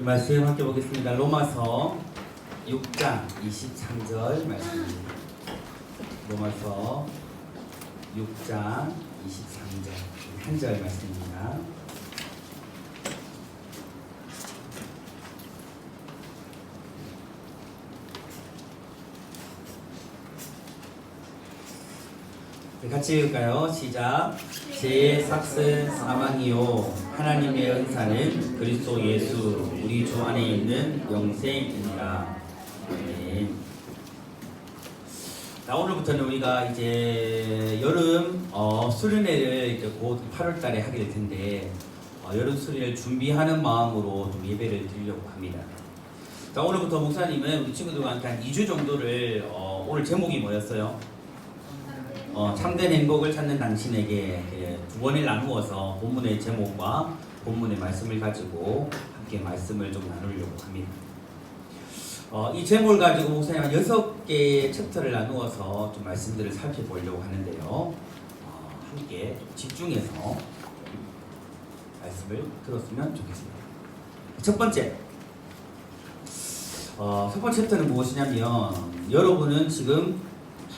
말씀 함께 보겠습니다. 로마서 6장 23절 말씀입니다. 로마서 6장 23절 한 절 말씀입니다. 같이 읽을까요? 시작. 제 삭은 사망이요 하나님의 은사는 그리스도 예수 우리 주 안에 있는 영생이니라. 아멘. 자, 오늘부터는 우리가 이제 여름 수련회를 이제 곧 8월달에 하게 될 텐데 여름 수련회를 준비하는 마음으로 좀 예배를 드리려고 합니다. 자, 오늘부터 목사님은 우리 친구들과 함께 한 2주 정도를 오늘 제목이 뭐였어요? 참된 행복을 찾는 당신에게 두 번을 나누어서 본문의 제목과 본문의 말씀을 가지고 함께 말씀을 좀 나누려고 합니다. 이 제목을 가지고 목사님 한 6개의 챕터를 나누어서 좀 말씀들을 살펴보려고 하는데요. 함께 집중해서 말씀을 들었으면 좋겠습니다. 첫 번째 챕터는 무엇이냐면 여러분은 지금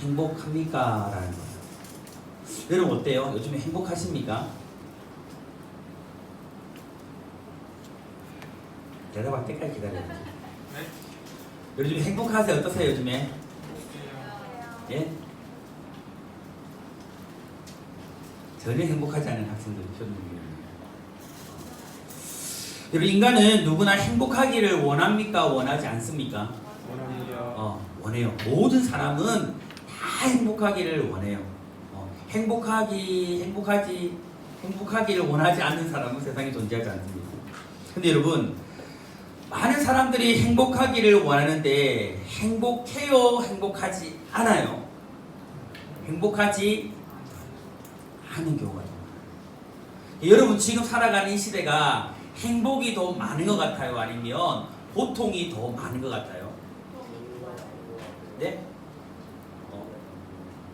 행복합니까? 라는 거예요. 여러분 어때요? 요즘에 행복하십니까? 대답할 때까지 기다려야 돼요. 네? 요즘에 행복하세요? 어떠세요? 요즘에? 예? 전혀 행복하지 않은 학생들 표현입니다. 여러분 인간은 누구나 행복하기를 원합니까? 원하지 않습니까? 원해요. 모든 사람은 다 행복하기를 원해요. 행복하기를 원하지 않는 사람은 세상에 존재하지 않습니다. 근데 여러분, 많은 사람들이 행복하기를 원하는데 행복해요? 행복하지 않아요? 행복하지 않은 경우가 많아요. 여러분 지금 살아가는 이 시대가 행복이 더 많은 것 같아요? 아니면 고통이 더 많은 것 같아요? 네?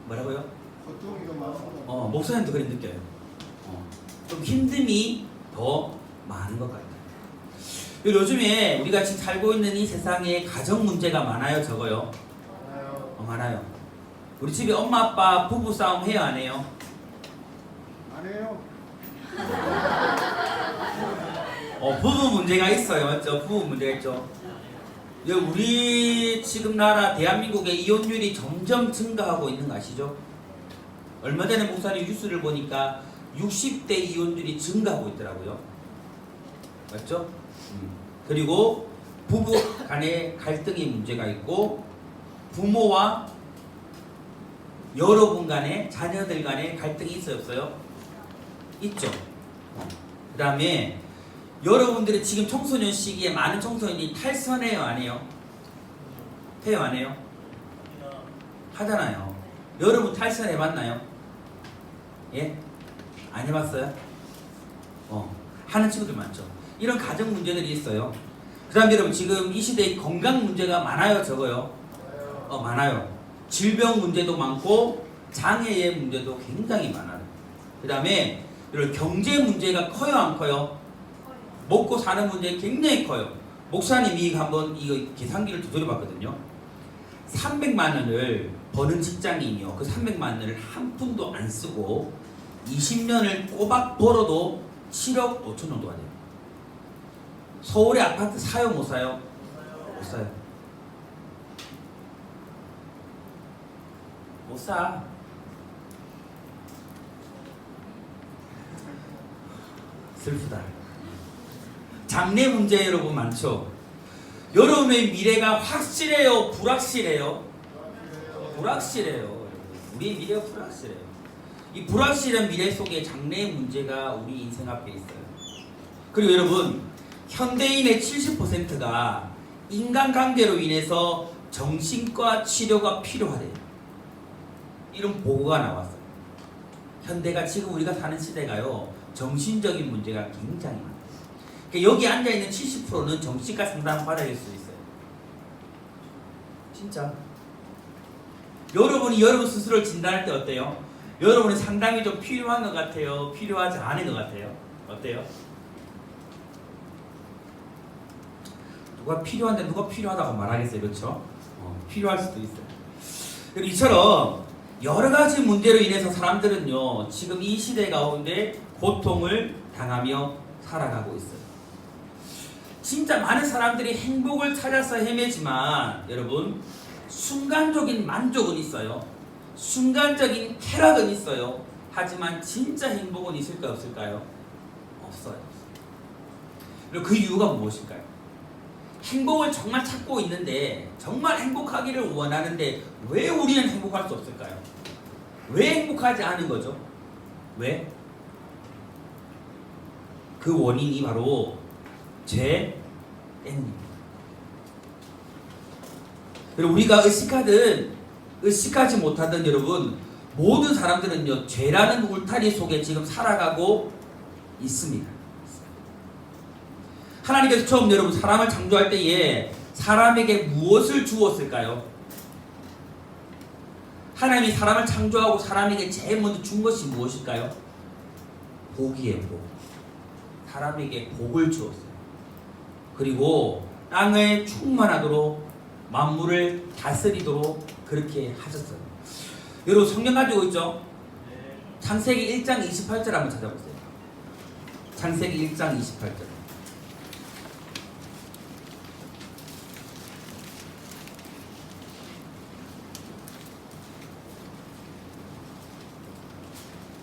뭐라고요? 고통이 더 많은 것 같아요. 목사님도 그렇게 느껴요. 좀 힘듦이 더 많은 것 같아요. 요즘에 우리가 지금 살고 있는 이 세상에 가정 문제가 많아요, 적어요? 많아요. 우리 집에 엄마 아빠 부부 싸움 해요, 안 해요? 안 해요. 부부 문제가 있어요, 맞죠? 부부 문제가 있죠. 우리 지금 나라 대한민국의 이혼율이 점점 증가하고 있는 거 아시죠? 얼마 전에 목사님 뉴스를 보니까 60대 이혼율이 증가하고 있더라고요. 맞죠? 그리고 부부 간의 갈등의 문제가 있고 부모와 여러분 간의 자녀들 간의 갈등이 있어요, 없어요? 있죠. 그 다음에 여러분들이 지금 청소년 시기에 많은 청소년이 탈선해요, 안 해요? 해요, 안 해요? 하잖아요. 여러분 탈선 해봤나요? 예? 안 해봤어요? 하는 친구들 많죠. 이런 가정 문제들이 있어요. 그 다음에 여러분 지금 이 시대에 건강 문제가 많아요, 적어요? 많아요. 질병 문제도 많고 장애의 문제도 굉장히 많아요. 그 다음에 이런 경제 문제가 커요, 안 커요? 먹고 사는 문제 굉장히 커요. 목사님이 한번 이거 계산기를 두드려봤거든요. 300만 원을 버는 직장인이요. 그 300만 원을 한 푼도 안 쓰고 20년을 꼬박 벌어도 7억 5천 정도가 돼요. 서울의 아파트 사요, 못 사요? 못 사요. 못 사. 슬프다. 장래 문제 여러분 많죠? 여러분의 미래가 확실해요? 불확실해요? 불확실해요. 우리의 미래가 불확실해요. 이 불확실한 미래 속에 장래의 문제가 우리 인생 앞에 있어요. 그리고 여러분, 현대인의 70%가 인간관계로 인해서 정신과 치료가 필요하대요. 이런 보고가 나왔어요. 현대가 지금 우리가 사는 시대가요, 정신적인 문제가 굉장히 많아요. 그러니까 여기 앉아있는 70%는 정신과 상담을 받아야 될 수 있어요. 진짜. 여러분이 여러분 스스로를 진단할 때 어때요? 여러분의 상담이 좀 필요한 것 같아요? 필요하지 않은 것 같아요? 어때요? 누가 필요한데 누가 필요하다고 말하겠어요, 그렇죠? 필요할 수도 있어요. 그리고 이처럼 여러 가지 문제로 인해서 사람들은요 지금 이 시대 가운데 고통을 당하며 살아가고 있어요. 진짜 많은 사람들이 행복을 찾아서 헤매지만 여러분 순간적인 만족은 있어요. 순간적인 쾌락은 있어요. 하지만 진짜 행복은 있을까요? 없을까요? 없어요. 그리고 그 이유가 무엇일까요? 행복을 정말 찾고 있는데 정말 행복하기를 원하는데 왜 우리는 행복할 수 없을까요? 왜 행복하지 않은 거죠? 왜? 그 원인이 바로 죄 때문입니다. 그리고 우리가 의식하든 의식하지 못하든 여러분 모든 사람들은요 죄라는 울타리 속에 지금 살아가고 있습니다. 하나님께서 처음 여러분 사람을 창조할 때에 사람에게 무엇을 주었을까요? 하나님이 사람을 창조하고 사람에게 제일 먼저 준 것이 무엇일까요? 복이에요. 복. 사람에게 복을 주었어요. 그리고 땅을 충만하도록 만물을 다스리도록 그렇게 하셨어요. 여러분 성경 가지고 있죠? 창세기 1장 28절 한번 찾아보세요. 창세기 1장 28절.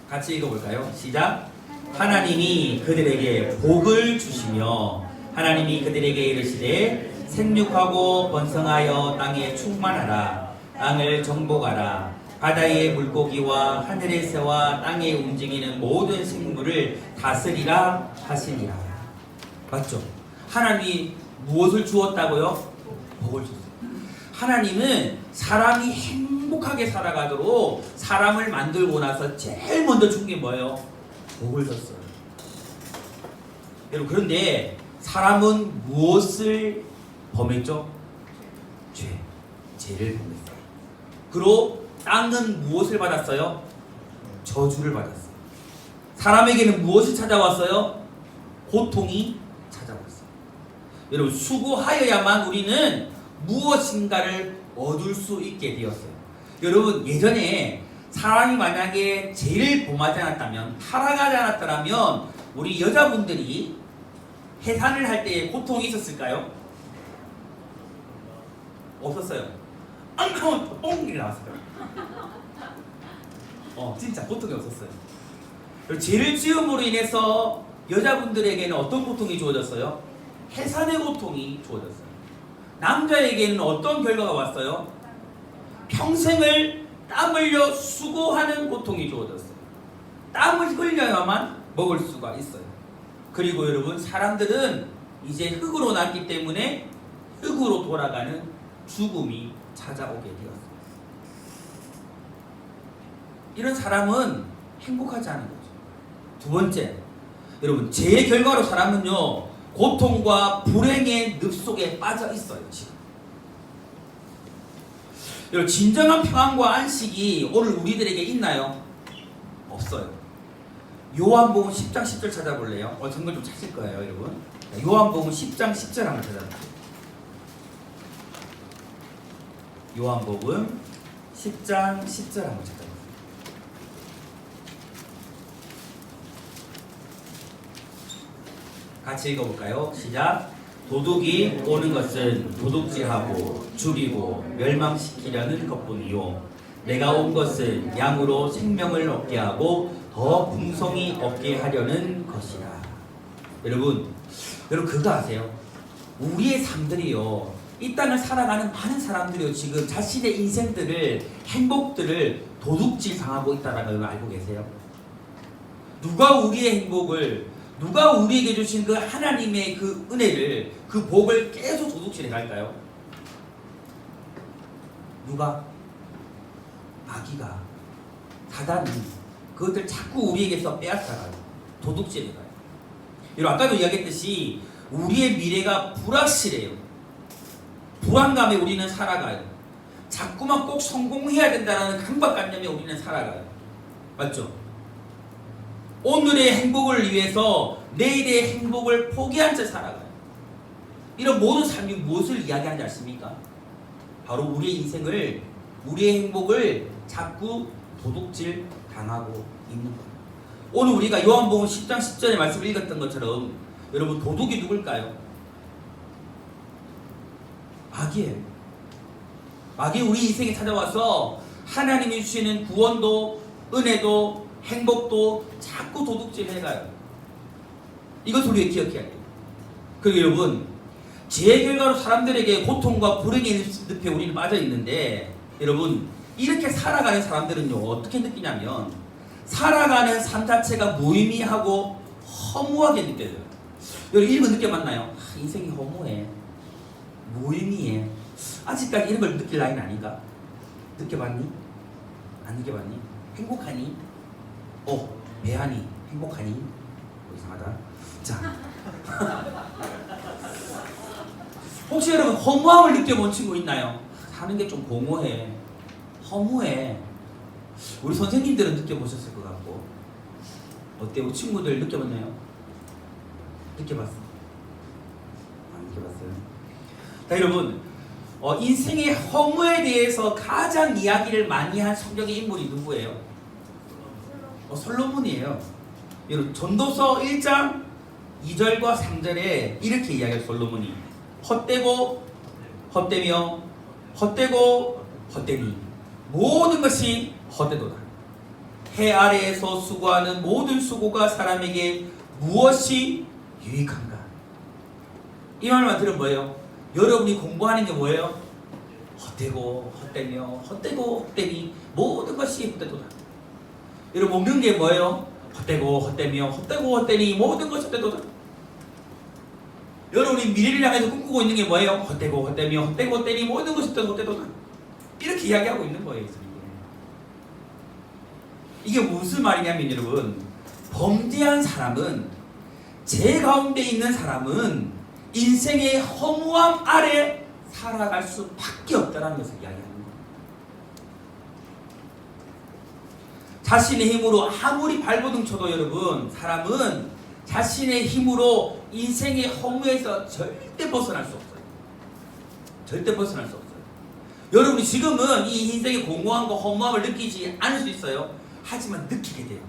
같이 읽어볼까요? 시작. 하나님이 그들에게 복을 주시며 하나님이 그들에게 이르시되 생육하고 번성하여 땅에 충만하라. 땅을 정복하라. 바다의 물고기와 하늘의 새와 땅에 움직이는 모든 생물을 다스리라 하시니라. 맞죠? 하나님이 무엇을 주었다고요? 복을 줬어요. 하나님은 사람이 행복하게 살아가도록 사람을 만들고 나서 제일 먼저 준 게 뭐예요? 복을 줬어요. 여러분 그런데 사람은 무엇을 범했죠? 죄를 범했어요. 그리고 땅은 무엇을 받았어요? 저주를 받았어요. 사람에게는 무엇이 찾아왔어요? 고통이 찾아왔어요. 여러분 수고하여야만 우리는 무엇인가를 얻을 수 있게 되었어요. 여러분 예전에 사람이 만약에 죄를 범하지 않았다면 타락하지 않았다면 우리 여자분들이 해산을 할 때에 고통이 있었을까요? 없었어요. 앙하면 뽕이 나왔어요. 진짜 고통이 없었어요. 죄를 지음으로 인해서 여자분들에게는 어떤 고통이 주어졌어요? 해산의 고통이 주어졌어요. 남자에게는 어떤 결과가 왔어요? 평생을 땀 흘려 수고하는 고통이 주어졌어요. 땀을 흘려야만 먹을 수가 있어요. 그리고 여러분 사람들은 이제 흙으로 났기 때문에 흙으로 돌아가는 죽음이 찾아오게 되었어요. 이런 사람은 행복하지 않은 거죠. 두 번째, 여러분 죄의 결과로 사람은요 고통과 불행의 늪 속에 빠져 있어요. 지금 여러분 진정한 평안과 안식이 오늘 우리들에게 있나요? 없어요. 요한복음 10장 10절 찾아볼래요? 정말 좀 찾을 거예요, 여러분. 요한복음 10장 10절 한번 찾아볼게요. 요한복음 10장 10절 한번 찾아볼게요. 같이 읽어볼까요? 시작. 도둑이 오는 것은 도둑질하고 죽이고 멸망시키려는 것뿐이요 내가 온 것은 양으로 생명을 얻게 하고 더 풍성히 얻게 하려는 것이라. 여러분 그거 아세요? 우리의 삶들이요 이 땅을 살아가는 많은 사람들이요 지금 자신의 인생들을 행복들을 도둑질 당하고 있다는 걸 알고 계세요? 누가 우리의 행복을 누가 우리에게 주신 그 하나님의 그 은혜를 그 복을 계속 도둑질해 갈까요? 누가? 마귀가 사단이 그것들 자꾸 우리에게서 빼앗아가요. 도둑질해 가요. 여러분 아까도 이야기했듯이 우리의 미래가 불확실해요. 불안감에 우리는 살아가요. 자꾸만 꼭 성공해야 된다는 강박관념에 우리는 살아가요. 맞죠? 오늘의 행복을 위해서 내일의 행복을 포기한 채 살아가요. 이런 모든 삶이 무엇을 이야기하는지 아십니까? 바로 우리의 인생을, 우리의 행복을 자꾸 도둑질 당하고 있는 거예요. 오늘 우리가 요한복음 10장 10절의 말씀을 읽었던 것처럼 여러분, 도둑이 누굴까요? 마귀예요. 마귀 우리 인생에 찾아와서 하나님이 주시는 구원도, 은혜도, 행복도 자꾸 도둑질 해가요. 이것을 우리가 기억해야 돼요. 그리고 여러분, 죄의 결과로 사람들에게 고통과 불행의 늪에 우리는 빠져 있는데, 여러분, 이렇게 살아가는 사람들은요, 어떻게 느끼냐면 살아가는 삶 자체가 무의미하고 허무하게 느껴져요. 여러분, 이런 거 느껴봤나요? 인생이 허무해, 무의미해. 아직까지 이런 걸 느낄 나이는 아닌가? 느껴봤니? 안 느껴봤니? 행복하니? 배하니? 행복하니? 이상하다. 자, 혹시 여러분 허무함을 느껴본 친구 있나요? 사는 게 좀 공허해, 허무해. 우리 선생님들은 느껴보셨을 것 같고. 어때요? 친구들 느껴봤나요? 느껴봤어? 안 느껴봤어요? 자, 여러분, 인생의 허무에 대해서 가장 이야기를 많이 한 성경의 인물이 누구예요? 솔로몬이에요. 여러분, 전도서 1장 2절과 3절에 이렇게 이야기해요. 솔로몬이 헛되고 헛되며 헛되고 헛되니 모든 것이 헛되도다. 해 아래에서 수고하는 모든 수고가 사람에게 무엇이 유익한가? 이 말만 들으면 뭐예요? 여러분이 공부하는 게 뭐예요? 헛되고 헛되며 헛되고 헛되니 모든 것이 헛되도다. 여러분, 먹는 게 뭐예요? 헛되고 헛되며 헛되고 헛되니 모든 것이 헛되도다. 여러분이 미래를 향해서 꿈꾸고 있는 게 뭐예요? 헛되고 헛되며 헛되고 헛되니 모든 것이 헛되도다. 이렇게 이야기하고 있는 거예요. 이게 무슨 말이냐면, 여러분, 범죄한 사람은, 죄 가운데 있는 사람은 인생의 허무함 아래 살아갈 수밖에 없다는 것을 이야기하는 거예요. 자신의 힘으로 아무리 발버둥 쳐도 여러분, 사람은 자신의 힘으로 인생의 허무에서 절대 벗어날 수 없어요. 절대 벗어날 수 없어요. 여러분이 지금은 이 인생의 공허함과 허무함을 느끼지 않을 수 있어요. 하지만 느끼게 돼요.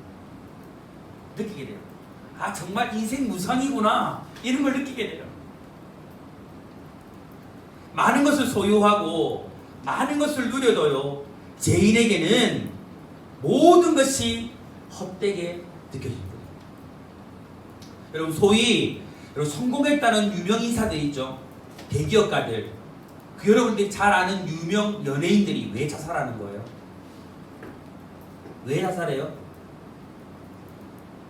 느끼게 돼요. 아, 정말 인생 무상이구나, 이런 걸 느끼게 돼요. 많은 것을 소유하고 많은 것을 누려도요, 죄인에게는 모든 것이 헛되게 느껴집니다. 여러분, 소위 성공했다는 유명 인사들 있죠. 대기업가들. 그 여러분들이 잘 아는 유명 연예인들이 왜 자살하는 거예요? 왜 자살해요?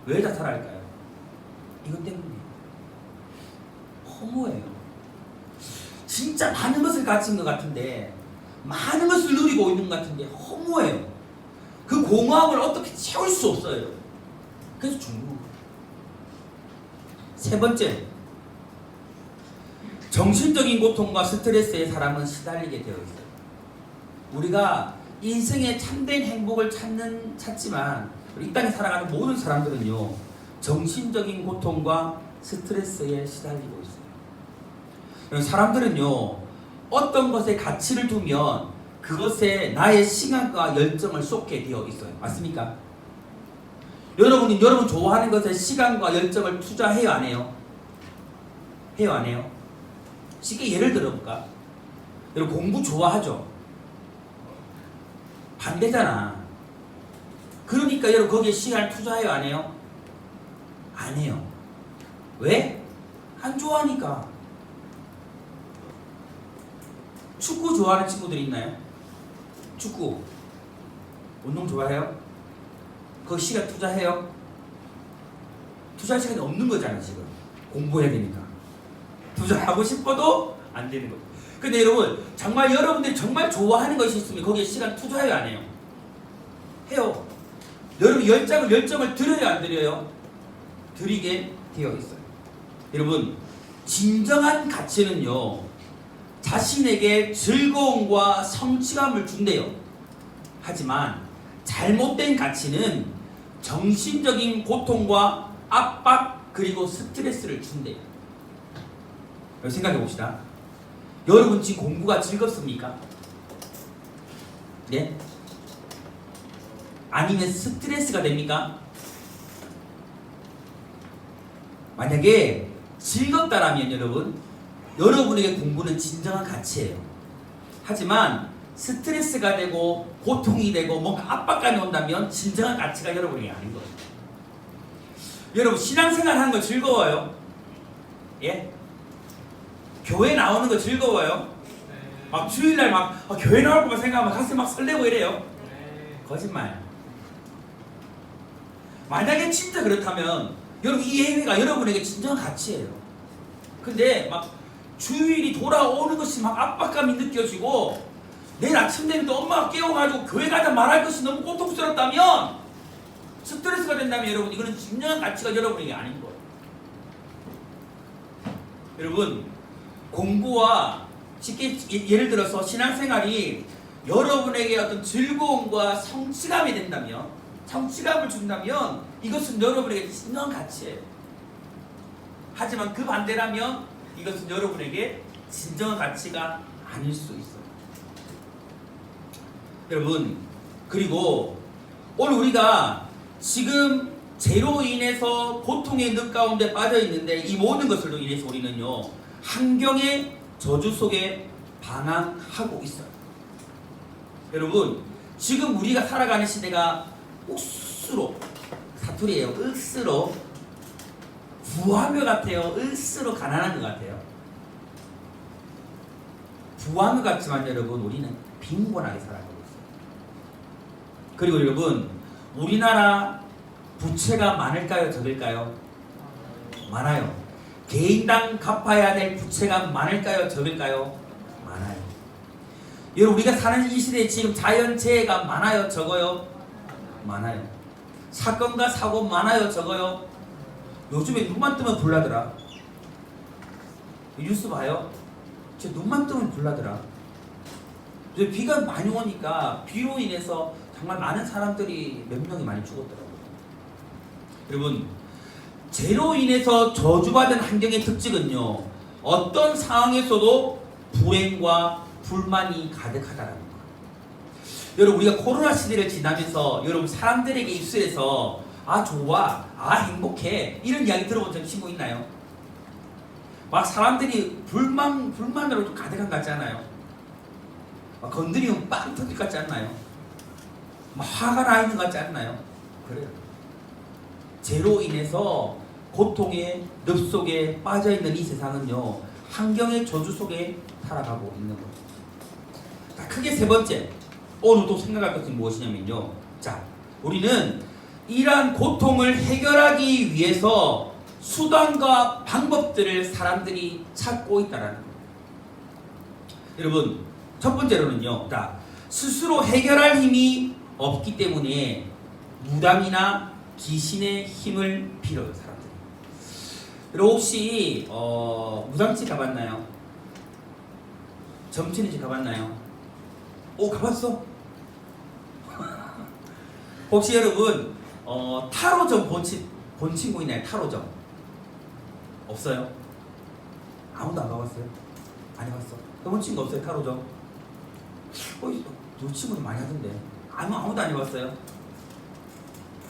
왜 자살할까요? 이것 때문이에요. 허무해요. 진짜 많은 것을 가진 것 같은데, 많은 것을 누리고 있는 것 같은데 허무해요. 그 공허함을 어떻게 채울 수 없어요. 그래서 죽는 거예요. 세 번째, 정신적인 고통과 스트레스에 사람은 시달리게 되어 있어요. 우리가 인생의 참된 행복을 찾지만 이 땅에 살아가는 모든 사람들은요, 정신적인 고통과 스트레스에 시달리고 있어요. 사람들은요, 어떤 것에 가치를 두면 그것에 나의 시간과 열정을 쏟게 되어 있어요. 맞습니까? 여러분 좋아하는 것에 시간과 열정을 투자해요, 안 해요? 해요, 안 해요? 쉽게 예를 들어볼까? 여러분, 공부 좋아하죠? 반대잖아. 그러니까 여러분 거기에 시간을 투자해요, 안 해요? 안 해요. 왜? 안 좋아하니까. 축구 좋아하는 친구들 있나요? 축구 운동 좋아해요? 거기 시간 투자해요? 투자할 시간이 없는 거잖아. 지금 공부해야 되니까 투자하고 싶어도 안 되는 거죠. 근데 여러분, 정말 여러분들이 정말 좋아하는 것이 있으면 거기에 시간 투자해요, 안 해요? 해요. 여러분 열정을 드려요, 안 드려요? 드리게 되어 있어요. 여러분, 진정한 가치는요, 자신에게 즐거움과 성취감을 준대요. 하지만 잘못된 가치는 정신적인 고통과 압박 그리고 스트레스를 준대요. 생각해 봅시다. 여러분 지금 공부가 즐겁습니까? 네? 아니면 스트레스가 됩니까? 만약에 즐겁다라면 여러분에게 공부는 진정한 가치예요. 하지만 스트레스가 되고 고통이 되고 뭔가 압박감이 온다면 진정한 가치가 여러분에게 아닌 거예요. 여러분 신앙생활 하는 거 즐거워요? 예? 교회 나오는 거 즐거워요? 막 주일날 막 교회 나올 것만 생각하면 가슴 막 설레고 이래요? 거짓말. 만약에 진짜 그렇다면 여러분 이 예배가 여러분에게 진정한 가치예요. 근데 막 주일이 돌아오는 것이 막 압박감이 느껴지고 내일 아침 되면 또 엄마가 깨워가지고 교회 가자 말할 것이 너무 고통스럽다면, 스트레스가 된다면 여러분 이거는 진정한 가치가 여러분에게 아닌 거예요. 여러분 공부와 쉽게 예를 들어서 신앙생활이 여러분에게 어떤 즐거움과 성취감이 된다면, 성취감을 준다면 이것은 여러분에게 진정한 가치예요. 하지만 그 반대라면 이것은 여러분에게 진정한 가치가 아닐 수 있어요. 여러분 그리고 오늘 우리가 지금 죄로 인해서 고통의 늪 가운데 빠져 있는데, 이 모든 것으로 인해서 우리는요 환경의 저주 속에 방황하고 있어요. 여러분 지금 우리가 살아가는 시대가 억수로, 사투리예요, 억수로 부한 것 같아요. 억수로 가난한 것 같아요. 부한 것 같지만 여러분 우리는 빈곤하게 살아가고 있어요. 그리고 여러분 우리나라 부채가 많을까요, 적을까요? 많아요. 개인당 갚아야 될 부채가 많을까요, 적을까요? 많아요. 여러분 우리가 사는 이 시대에 지금 자연재해가 많아요, 적어요? 많아요. 사건과 사고 많아요, 적어요? 요즘에 눈만 뜨면 불나더라. 뉴스 봐요? 제 눈만 뜨면 불나더라. 비가 많이 오니까 비로 인해서 정말 많은 사람들이 몇 명이 많이 죽었더라고요. 여러분 죄로 인해서 저주받은 환경의 특징은요 어떤 상황에서도 불행과 불만이 가득하다는 거예요. 여러분 우리가 코로나 시대를 지나면서 여러분 사람들에게 입술에서 아 좋아, 아 행복해 이런 이야기 들어본 적 친구 있나요? 막 사람들이 불만으로 좀 가득한 것 같지 않아요? 막 건드리면 빵 터질 것 같지 않나요? 막 화가 나 있는 것 같지 않나요? 그래요. 죄로 인해서 고통의 늪 속에 빠져있는 이 세상은요 환경의 저주 속에 살아가고 있는 거예요. 자, 크게 세 번째 오늘 또 생각할 것은 무엇이냐면요, 자 우리는 이러한 고통을 해결하기 위해서 수단과 방법들을 사람들이 찾고 있다는 거예요. 여러분 첫 번째로는요, 자 스스로 해결할 힘이 없기 때문에 무당이나 귀신의 힘을 빌어요, 사람들이. 여러분 혹시 무당집 가봤나요? 점치는집 가봤나요? 오 가봤어? 혹시 여러분 타로점 본 친구 있나요? 타로점 없어요? 아무도 안 가봤어요? 안 해봤어? 해본 친구 없어요? 타로점? 요 친구는 많이 하던데 아무도 안 해봤어요?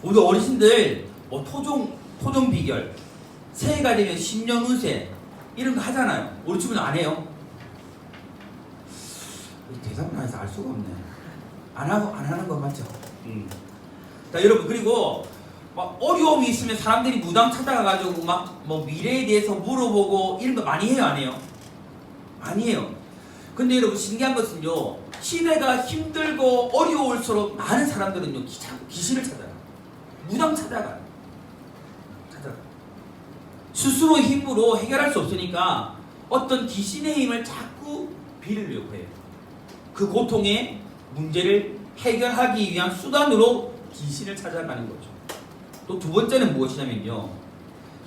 우리 어르신들 토종 비결, 새해가 되면 10년 운세 이런 거 하잖아요. 우리 친구는 안 해요? 대답을 안 해서 알 수가 없네. 안 하는 건 맞죠? 자 여러분 그리고 막 어려움이 있으면 사람들이 무당 찾아가가지고 막 뭐 미래에 대해서 물어보고 이런 거 많이 해요, 안 해요? 많이 해요. 근데 여러분 신기한 것은요 시대가 힘들고 어려울수록 많은 사람들은요 귀신을 찾아요. 무당 찾아가요. 스스로 힘으로 해결할 수 없으니까 어떤 귀신의 힘을 자꾸 빌려고 해요. 그 고통의 문제를 해결하기 위한 수단으로 귀신을 찾아가는 거죠. 또 두 번째는 무엇이냐면요,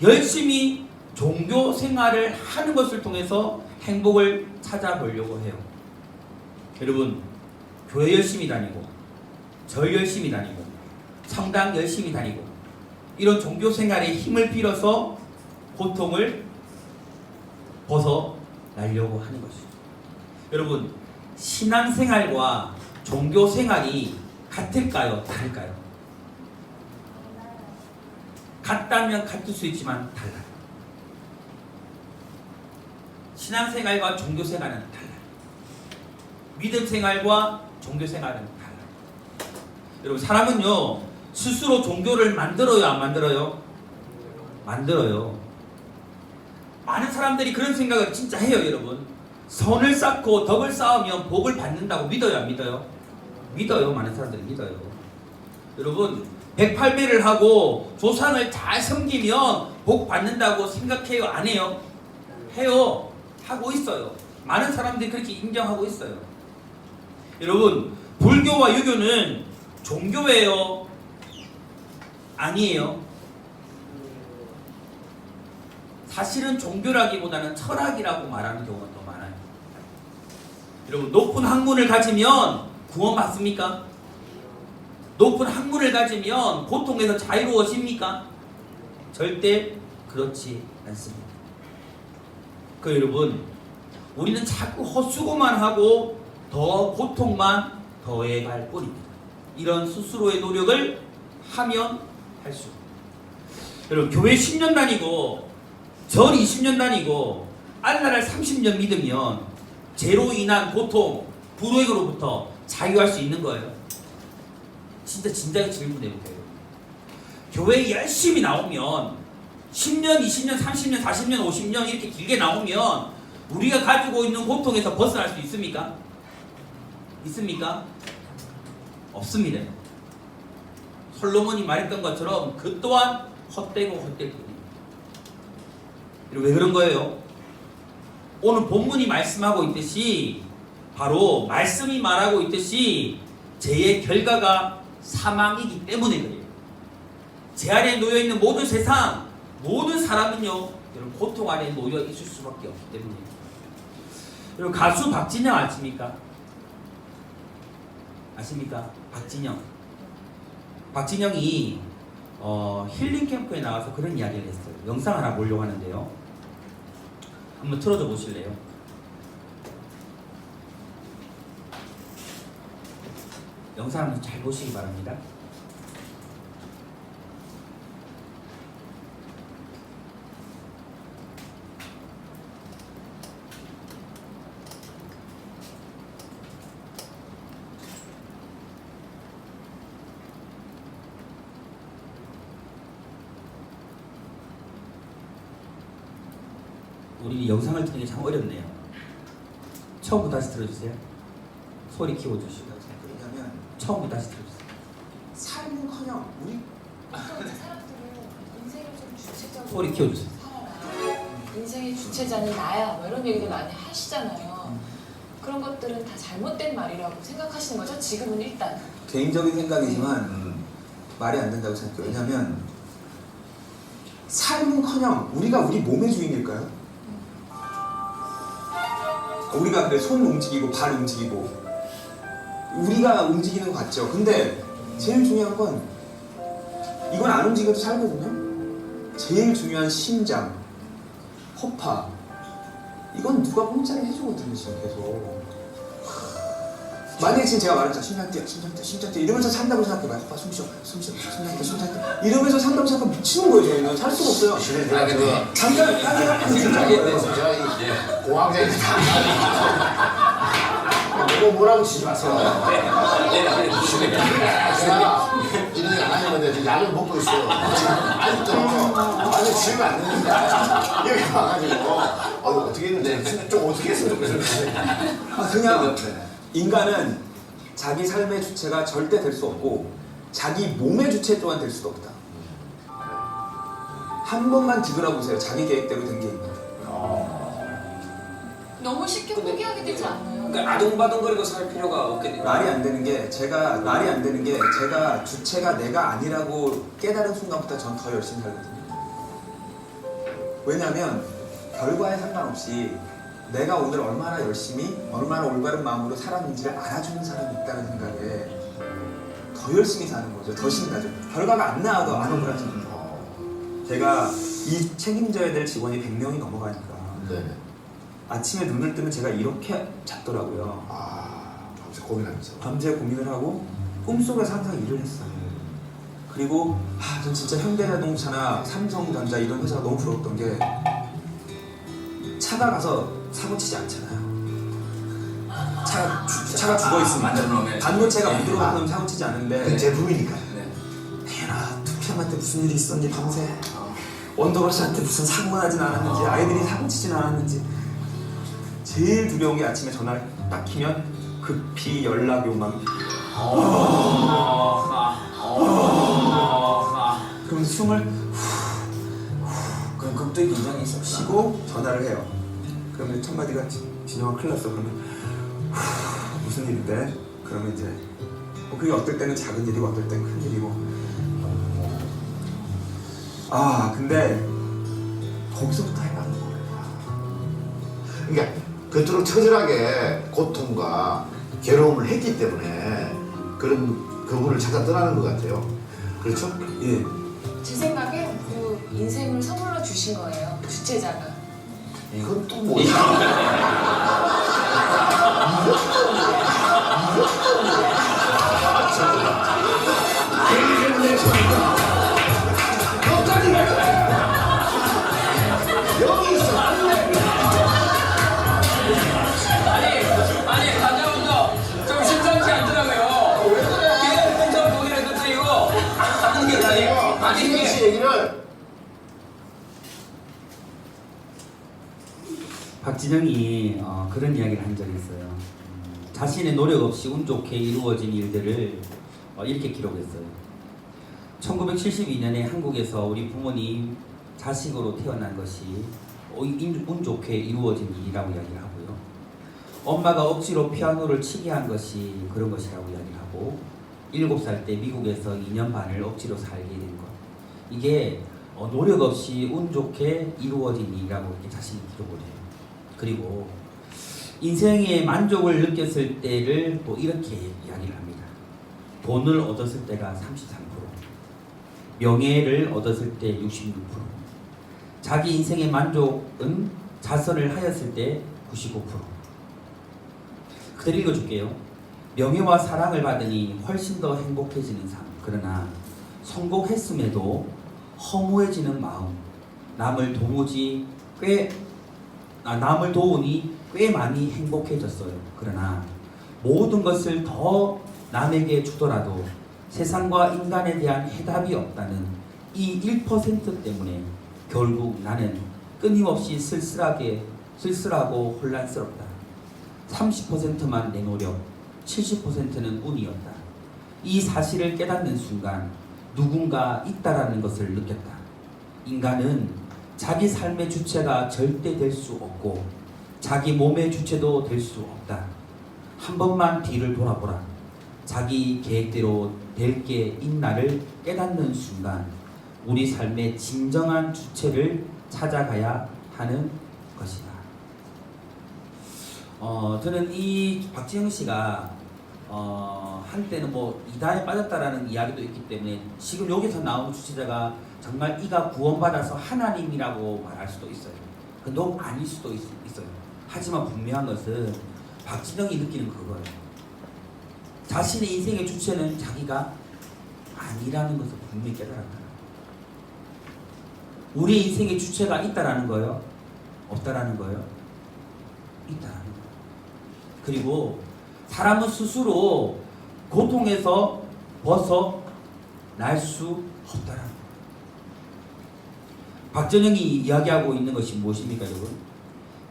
열심히 종교 생활을 하는 것을 통해서 행복을 찾아보려고 해요. 여러분 교회 열심히 다니고 절 열심히 다니고 성당 열심히 다니고 이런 종교 생활에 힘을 빌어서 고통을 벗어 날려고 하는 것이죠. 여러분, 신앙생활과 종교생활이 같을까요? 다를까요? 같다면 같을 수 있지만 달라요. 신앙생활과 종교생활은 달라요. 믿음생활과 종교생활은 달라요. 여러분, 사람은요 스스로 종교를 만들어요, 안 만들어요? 만들어요. 많은 사람들이 그런 생각을 진짜 해요. 여러분, 선을 쌓고 덕을 쌓으면 복을 받는다고 믿어요, 안 믿어요? 믿어요. 많은 사람들이 믿어요. 여러분, 108배를 하고 조상을 잘 섬기면 복 받는다고 생각해요, 안 해요? 해요. 하고 있어요. 많은 사람들이 그렇게 인정하고 있어요. 여러분, 불교와 유교는 종교예요? 아니에요? 사실은 종교라기보다는 철학이라고 말하는 경우가 더 많아요. 여러분, 높은 학문을 가지면 구원받습니까? 높은 학문을 가지면 고통에서 자유로워집니까? 절대 그렇지 않습니다. 그 여러분, 우리는 자꾸 헛수고만 하고 더 고통만 더해갈 뿐입니다. 이런 스스로의 노력을 하면 할수록. 여러분, 교회 10년 다니고 절 20년 다니고 알라를 30년 믿으면 죄로 인한 고통, 불의로부터 자유할 수 있는 거예요? 진작에 질문해볼게요. 교회에 열심히 나오면 10년, 20년, 30년, 40년, 50년 이렇게 길게 나오면 우리가 가지고 있는 고통에서 벗어날 수 있습니까? 있습니까? 없습니다. 솔로몬이 말했던 것처럼 그 또한 헛되고 헛될 뿐입니다. 왜 그런 거예요? 오늘 본문이 말씀하고 있듯이, 바로 말씀이 말하고 있듯이 죄의 결과가 사망이기 때문에 그래요. 죄 아래에 놓여있는 모든 세상, 모든 사람은요 여러분, 고통 아래에 놓여 있을 수밖에 없기 때문이에요. 여러분, 가수 박진영 아십니까? 아십니까? 박진영이 힐링 캠프에 나와서 그런 이야기를 했어요. 영상 하나 보려고 하는데요, 한번 틀어줘 보실래요? 영상 한번 잘 보시기 바랍니다. 우리 영상을 듣는 게 참 어렵네요. 처음부터 다시 들어주세요. 소리 키워주시고. 왜냐면 처음부터 다시 들어주세요. 삶은커녕 우리 사람들은 인생을 좀 주체적으로 소리 키워주세요. 살아라. 인생의 주체자는 나야. 뭐 이런 얘기들 많이 하시잖아요. 그런 것들은 다 잘못된 말이라고 생각하시는 거죠? 지금은 일단. 개인적인 생각이지만 말이 안 된다고 생각해요. 왜냐면 삶은커녕 우리가 우리 몸의 주인일까요? 우리가 그래 손 움직이고 발 움직이고 우리가 움직이는 것 같죠. 근데 제일 중요한 건 이건 안 움직여도 살거든요. 제일 중요한 심장, 허파, 이건 누가 공짜로 해주거든요. 지금 계속. 만약에 지금 제가 말했잖아, 심장 뛰어 이러면서 산다고 생각해봐요. 허파 숨쉬어 심장 뛰어 이러면서 산다고 생각하면 미치는 거예요. 저희는 살 수가 없어요. 잠깐 공황장애 뭐라고 치지 마세요. 제가 이런 게 안 하는데 지금 약을 먹고 있어요. 아직도 지금 안 되는데 여기 와가지고 어떻게 했는데 좀 어떻게 했으면 좋겠어요. 그냥 인간은 자기 삶의 주체가 절대 될 수 없고 자기 몸의 주체 또한 될 수도 없다. 한 번만 뒤돌아보세요. 자기 계획대로 된 게 있나? 너무 쉽게 포기하게 되지 않나요? 그러니까 아둥바둥거리고 살 필요가 없겠네요. 말이 안 되는 게 제가 주체가 내가 아니라고 깨달은 순간부터 전 더 열심히 살거든요. 왜냐하면 결과에 상관없이 내가 오늘 얼마나 열심히 얼마나 올바른 마음으로 살았는지를 알아주는 사람이 있다는 생각에 더 열심히 사는 거죠. 더 신나죠. 결과가 안 나와도 안 억울하잖아요. 제가 이 책임져야 될 직원이 100명이 넘어가니까 네. 아침에 눈을 뜨면 제가 이렇게 잤더라고요. 밤새 고민하면서. 밤새 고민을 하고 꿈속에서 항상 일을 했어요. 그리고 전 진짜 현대자동차나 삼성전자 이런 회사가 너무 부러웠던 게 차가 가서 사고 치지 않잖아요. 차가 죽어 있으면 만들어놓으면 반도체가 못 들어가면 사고 치지 않은데 그 제품이니까. 태연아, 투피엠한테 무슨 일이 있었는지 밤새 원더걸스한테 무슨 사고 나진 않았는지 아이들이 사고 치진 않았는지 제일 두려운 게 아침에 전화를 딱 키면 급히 연락이 오면 그럼 숨을 그럼 그때 굉장히 있었구나. 쉬고 전화를 해요. 그러면 첫 마디가 진영아 큰일 났어. 그러면 무슨 일인데? 그러면 이제 그게 어떨 때는 작은 일이고 어떨 때는 큰 일이고 근데 거기서부터 해가는 거예요. 그러니까 그토록 처절하게 고통과 괴로움을 했기 때문에 그런 그분을 찾아 떠나는 것 같아요. 그렇죠? 예. 제 생각엔 그 인생을 선물로 주신 거예요. 주체자가. 이건 또 뭐야? 여기 있어. 아니 가져오도 좀 심상치 않더라고요. 왜 그래? 근처 고개를 끄트리고 하는 게 아니 이게 씨 이게 얘기를 박진영이 그런 이야기를 한 적이 있어요. 자신의 노력 없이 운 좋게 이루어진 일들을 이렇게 기록했어요. 1972년에 한국에서 우리 부모님 자식으로 태어난 것이 운 좋게 이루어진 일이라고 이야기를 하고요. 엄마가 억지로 피아노를 치게 한 것이 그런 것이라고 이야기를 하고 7살 때 미국에서 2년 반을 억지로 살게 된 것. 이게 노력 없이 운 좋게 이루어진 일이라고 이렇게 자신이 기록을 해요. 그리고 인생의 만족을 느꼈을 때를 또 이렇게 이야기를 합니다. 돈을 얻었을 때가 33%, 명예를 얻었을 때 66%, 자기 인생의 만족은 자선을 하였을 때 95%. 그대로 읽어줄게요. 명예와 사랑을 받으니 훨씬 더 행복해지는 삶. 그러나 성공했음에도 허무해지는 마음. 남을 도우니 꽤 많이 행복해졌어요. 그러나 모든 것을 더 남에게 주더라도 세상과 인간에 대한 해답이 없다는 이 1% 때문에 결국 나는 끊임없이 쓸쓸하고 혼란스럽다. 30%만 내 노력, 70%는 운이었다. 이 사실을 깨닫는 순간 누군가 있다라는 것을 느꼈다. 인간은 자기 삶의 주체가 절대 될 수 없고 자기 몸의 주체도 될 수 없다. 한 번만 뒤를 돌아보라. 자기 계획대로 될 게 있나를 깨닫는 순간 우리 삶의 진정한 주체를 찾아가야 하는 것이다. 저는 이 박진영 씨가 한때는 뭐 이단에 빠졌다라는 이야기도 있기 때문에 지금 여기서 나오는 주체자가 정말 이가 구원받아서 하나님이라고 말할 수도 있어요. 너무 아닐 수도 있어요. 하지만 분명한 것은 박진영이 느끼는 그거예요. 자신의 인생의 주체는 자기가 아니라는 것을 분명히 깨달았다. 우리의 인생의 주체가 있다라는 거예요? 없다라는 거예요? 있다라는 거예요. 그리고 사람은 스스로 고통에서 벗어날 수 없다라는 거예요. 박전영이 이야기하고 있는 것이 무엇입니까, 여러분?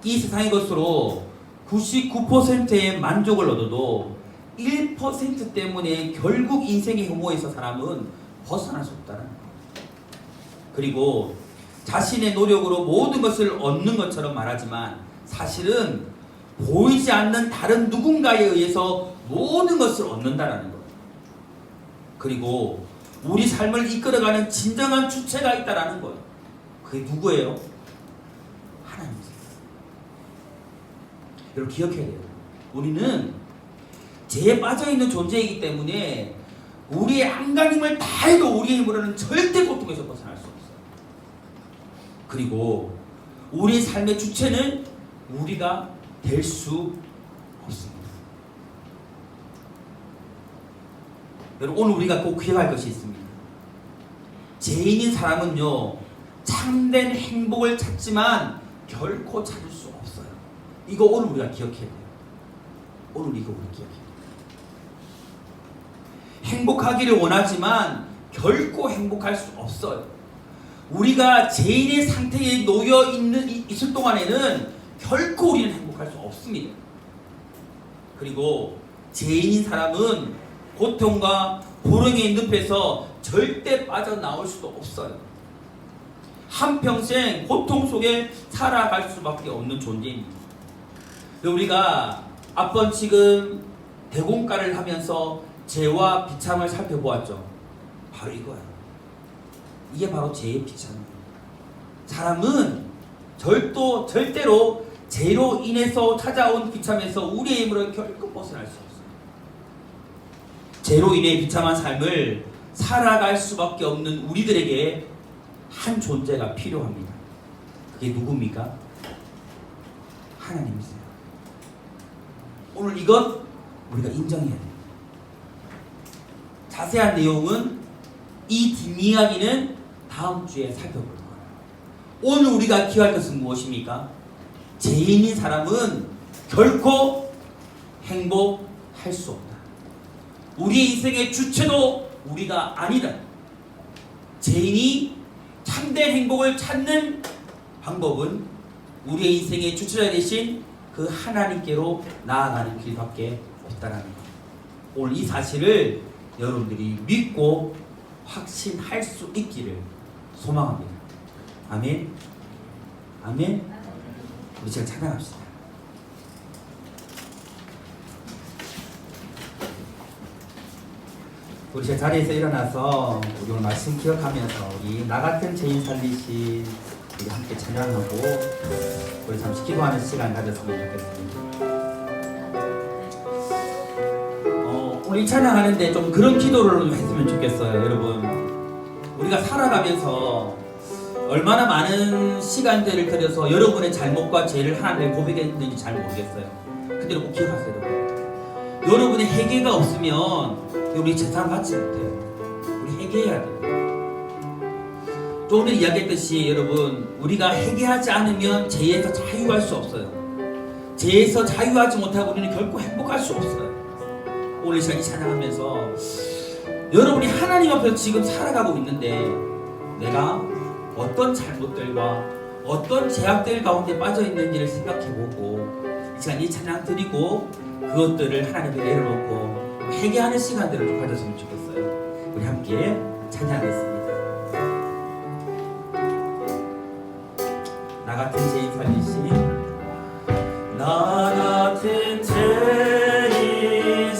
이 세상의 것으로 99%의 만족을 얻어도 1% 때문에 결국 인생의 혐오에서 사람은 벗어날 수 없다는 거예요. 그리고 자신의 노력으로 모든 것을 얻는 것처럼 말하지만 사실은 보이지 않는 다른 누군가에 의해서 모든 것을 얻는다라는 거예요. 그리고 우리 삶을 이끌어가는 진정한 주체가 있다라는 거예요. 그게 누구예요? 하나님이세요. 여러분 기억해야 돼요. 우리는 죄에 빠져있는 존재이기 때문에 우리의 안간힘을 다해도 우리의 힘으로는 절대 고통에서 벗어날 수 없어요. 그리고 우리의 삶의 주체는 우리가 될 수 없습니다. 여러분, 오늘 우리가 꼭 기억할 것이 있습니다. 죄인인 사람은요, 참된 행복을 찾지만 결코 찾을 수 없어요. 이거 오늘 우리가 기억해야 돼요. 오늘 이거 우리가 기억해야 돼요. 행복하기를 원하지만 결코 행복할 수 없어요. 우리가 죄인의 상태에 놓여 있을 동안에는 결코 우리는 행복할 수 없습니다. 그리고 죄인인 사람은 고통과 불행의 늪에서 절대 빠져나올 수도 없어요. 한평생 고통 속에 살아갈 수밖에 없는 존재입니다. 우리가 앞번 지금 대공가를 하면서 죄와 비참을 살펴보았죠. 바로 이거예요. 이게 바로 죄의 비참이에요. 사람은 절대로 죄로 인해서 찾아온 비참에서 우리의 힘으로 결코 벗어날 수 없어요. 죄로 인해 비참한 삶을 살아갈 수밖에 없는 우리들에게 한 존재가 필요합니다. 그게 누굽니까? 하나님이세요. 오늘 이것 우리가 인정해야 돼요. 자세한 내용은 이 뒷이야기는 다음 주에 살펴볼 거예요. 오늘 우리가 기억할 것은 무엇입니까? 죄인인 사람은 결코 행복할 수 없다. 우리의 인생의 주체도 우리가 아니다. 죄인이 참된 행복을 찾는 방법은 우리의 인생의 주체자 되신 그 하나님께로 나아가는 길밖에 없다는 것. 오늘 이 사실을 여러분들이 믿고 확신할 수 있기를 소망합니다. 아멘. 아멘. 우리 지금 찬양합시다. 우리 제 자리에서 일어나서 우리 오늘 말씀 기억하면서 우리 나 같은 죄인 살리신 우리 함께 찬양하고 우리 잠시 기도하는 시간 가졌으면 좋겠습니다. 우리 찬양하는데 좀 그런 기도를 했으면 좋겠어요. 여러분, 우리가 살아가면서 얼마나 많은 시간들을 들여서 여러분의 잘못과 죄를 하나님께 고백했는지 잘 모르겠어요. 근데 꼭 기억하세요. 여러분. 여러분의 회개가 없으면 우리 재산 받지 못해요. 우리 회개해야 돼요. 조금 전에 이야기했듯이 여러분, 우리가 회개하지 않으면 죄에서 자유할 수 없어요. 죄에서 자유하지 못하고 우리는 결코 행복할 수 없어요. 오늘 이 시간 찬양하면서 여러분이 하나님 앞에서 지금 살아가고 있는데 내가 어떤 잘못들과 어떤 제약들 가운데 빠져 있는지를 생각해보고 이 시간 이 찬양 드리고 그것들을 하나님께 내려놓고 회개하는 시간들을 좀 가졌으면 좋겠어요. 우리 함께 찬양하겠습니다. 나 같은 죄인 살리신 나 같은 죄인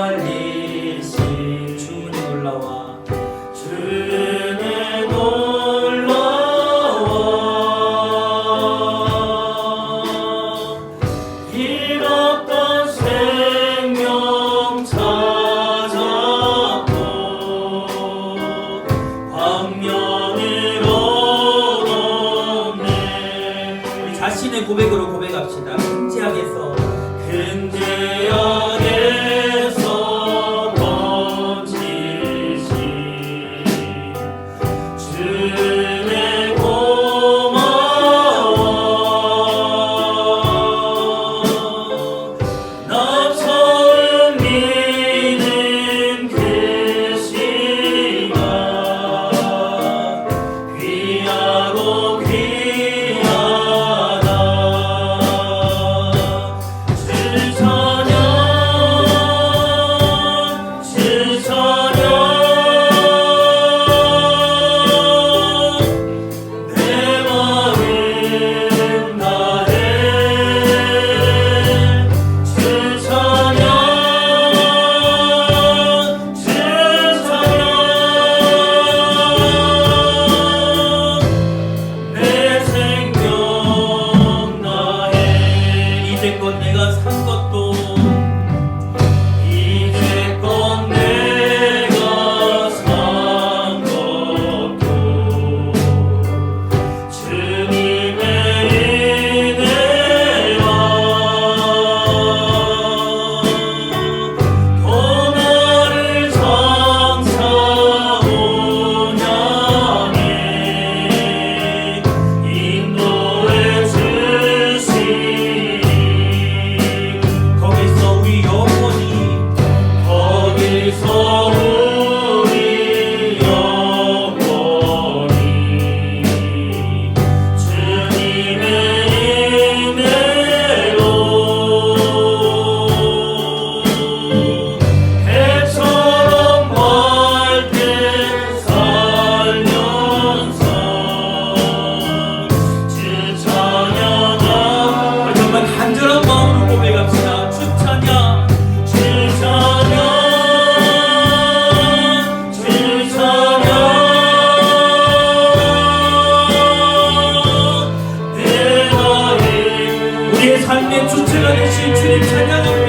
살리신 주는 놀라와 주는 놀라와 잃었던 생명 찾았고 광명을 얻었네. 우리 자신의 고백으로 고백합시다. 근제하게서 번지신 주의 고마워. 나 처음 믿는 그 시간 귀하고 귀하다. 주 찬양 되신 주님 찬양합니다.